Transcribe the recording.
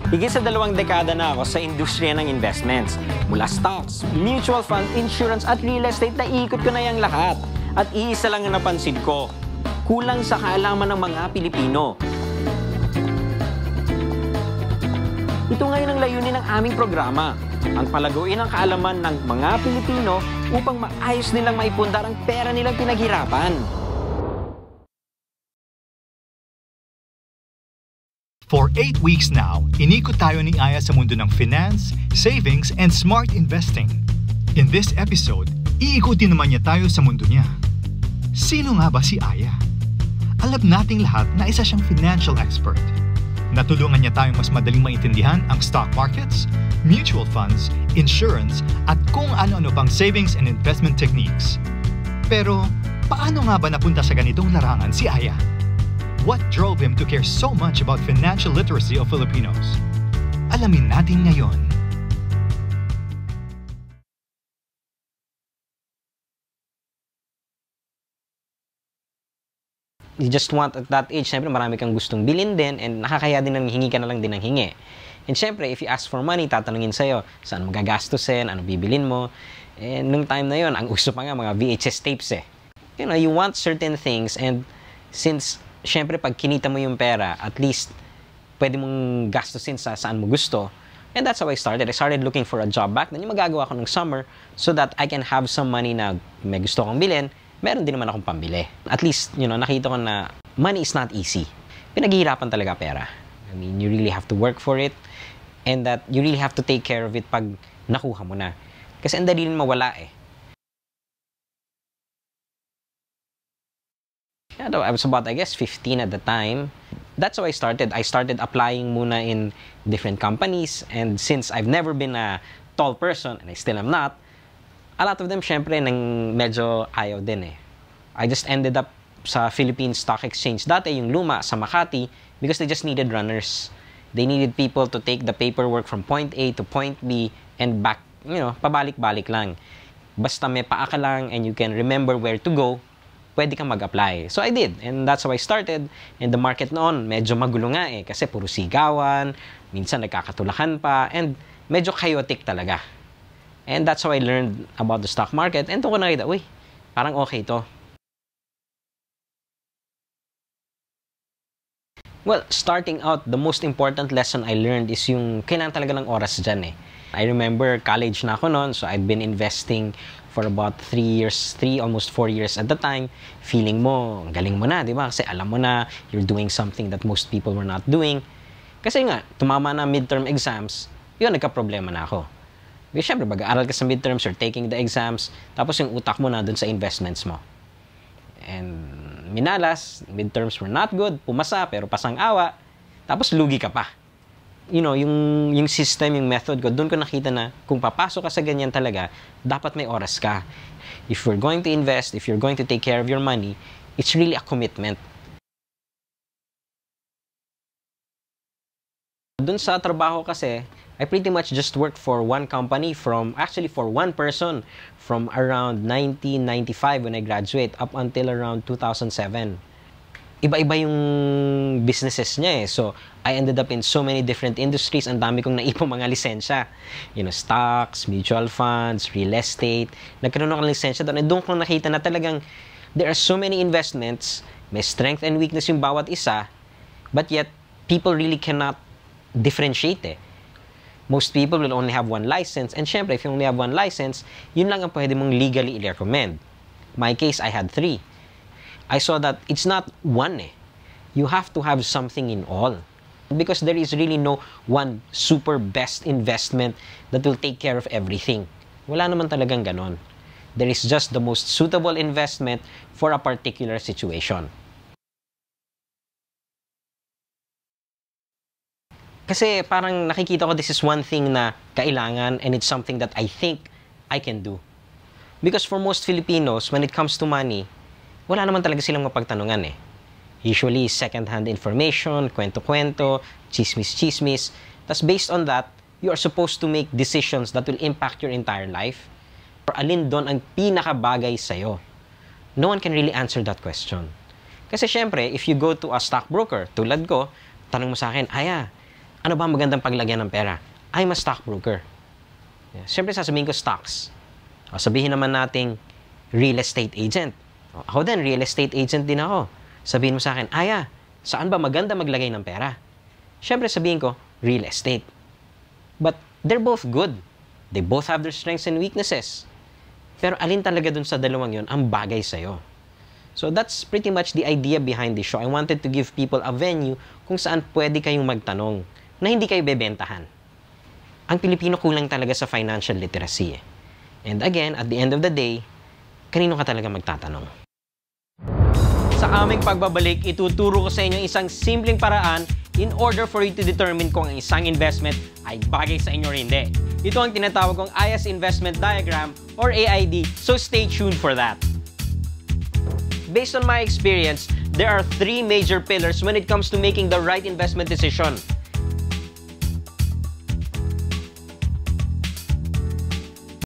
Higit sa 2 dekada na ako sa industriya ng investments. Mula stocks, mutual fund, insurance at real estate, naikot ko na yung lahat. At iisa lang ang napansin ko, kulang sa kaalaman ng mga Pilipino. Ito ngayon ang layunin ng aming programa, ang palaguin ang kaalaman ng mga Pilipino upang maayos nilang maipundar ang pera nilang pinaghirapan. For 8 weeks now, inikot tayo ni Aya sa mundo ng finance, savings, and smart investing. In this episode, iikutin naman niya tayo sa mundo niya. Sino nga ba si Aya? Alam nating lahat na isa siyang financial expert. Natulungan niya tayong mas madaling maintindihan ang stock markets, mutual funds, insurance, at kung ano-ano pang savings and investment techniques. Pero, paano nga ba napunta sa ganitong larangan si Aya? What drove him to care so much about financial literacy of Filipinos? Alamin natin ngayon. You just want at that age, syempre marami kang gustong bilhin din and nakakaya din nang hingi ka na lang din ng hingi. And syempre, if you ask for money, tatanungin sa'yo, saan mo gagastusin, ano bibilin mo. And nung time na yon, ang uso pa nga mga VHS tapes eh. You know, you want certain things and since syempre, pag kinita mo yung pera, at least, pwede mong gastusin sa saan mo gusto. And that's how I started. I started looking for a job back then. Yung magagawa ko ng summer so that I can have some money na may gusto kong bilhin, meron din naman akong pambili. At least, you know, nakita ko na money is not easy. Pinaghihirapan talaga pera. I mean, you really have to work for it and that you really have to take care of it pag nakuha mo na. Kasi ang dali rin mawala eh. I was about, I guess, 15 at the time. That's how I started. I started applying muna in different companies. And since I've never been a tall person, and I still am not, a lot of them, syempre, nang medyo ayaw din eh. I just ended up sa Philippine Stock Exchange. Dati yung luma sa Makati because they just needed runners. They needed people to take the paperwork from point A to point B and back, you know, pabalik-balik lang. Basta may paa ka lang and you can remember where to go, pwede kang mag-apply. So I did. And that's how I started. And the market noon, medyo magulo nga eh. Kasi puro sigawan, minsan nagkakatulakan pa, and medyo chaotic talaga. And that's how I learned about the stock market. And doon ko nakita, uy, parang okay to. Well, starting out, the most important lesson I learned is yung kailangan talaga ng oras dyan eh. I remember college na ako noon, so I'd been investing for about 3 years, almost 4 years at the time. Feeling mo, galing mo na, di ba? Kasi alam mo na, you're doing something that most people were not doing. Kasi nga, tumama na midterm exams, yun, nagka-problema na ako. Kasi syempre, mag-aaral ka sa midterms, you're taking the exams, tapos yung utak mo na dun sa investments mo. And minalas, midterms were not good, pumasa, pero pasang-awa, tapos lugi ka pa. You know, yung system, yung method ko, doon ko nakita na kung papasok ka sa ganyan talaga, dapat may oras ka. If you're going to invest, if you're going to take care of your money, it's really a commitment. Doon sa trabaho kasi, I pretty much just worked for one company actually for one person from around 1995 when I graduate up until around 2007. Iba-iba yung businesses niya eh. So, I ended up in so many different industries. Ang dami kong naipong mga lisensya. You know, stocks, mutual funds, real estate. Nagkaroon ako ng lisensya doon. And doon ko nakita na talagang there are so many investments. May strength and weakness yung bawat isa. But yet, people really cannot differentiate eh. Most people will only have one license. And syempre, if you only have one license, yun lang ang pwede mong legally i-recommend. My case, I had 3. I saw that it's not one eh. You have to have something in all. Because there is really no one super best investment that will take care of everything. Wala naman talagang ganon. There is just the most suitable investment for a particular situation. Kasi parang nakikita ko this is one thing na kailangan and it's something that I think I can do. Because for most Filipinos, when it comes to money, wala naman talaga silang mapagtanungan eh. Usually, second-hand information, kwento-kwento, chismis-chismis. Tapos based on that, you are supposed to make decisions that will impact your entire life. Or alin doon ang pinakabagay sa'yo? No one can really answer that question. Kasi syempre, if you go to a stockbroker, tulad ko, tanong mo sa akin, Aya, ano ba ang magandang paglagyan ng pera? I'm a stockbroker. Siyempre sasabihin ko stocks. O, sabihin naman nating real estate agent. O, ako din, real estate agent din ako. Sabihin mo sa akin, Aya, saan ba maganda maglagay ng pera? Siyempre sabihin ko, real estate. But they're both good. They both have their strengths and weaknesses. Pero alin talaga dun sa dalawang yon ang bagay sa'yo? So that's pretty much the idea behind the show. I wanted to give people a venue kung saan pwede kayong magtanong na hindi kayo bebentahan. Ang Pilipino kulang talaga sa financial literacy. And again, at the end of the day, kanino ka talaga magtatanong? Sa aming pagbabalik, ituturo ko sa inyo isang simpleng paraan in order for you to determine kung ang isang investment ay bagay sa inyo o hindi. Ito ang tinatawag kong Aya's Investment Diagram or AID, so stay tuned for that. Based on my experience, there are three major pillars when it comes to making the right investment decision.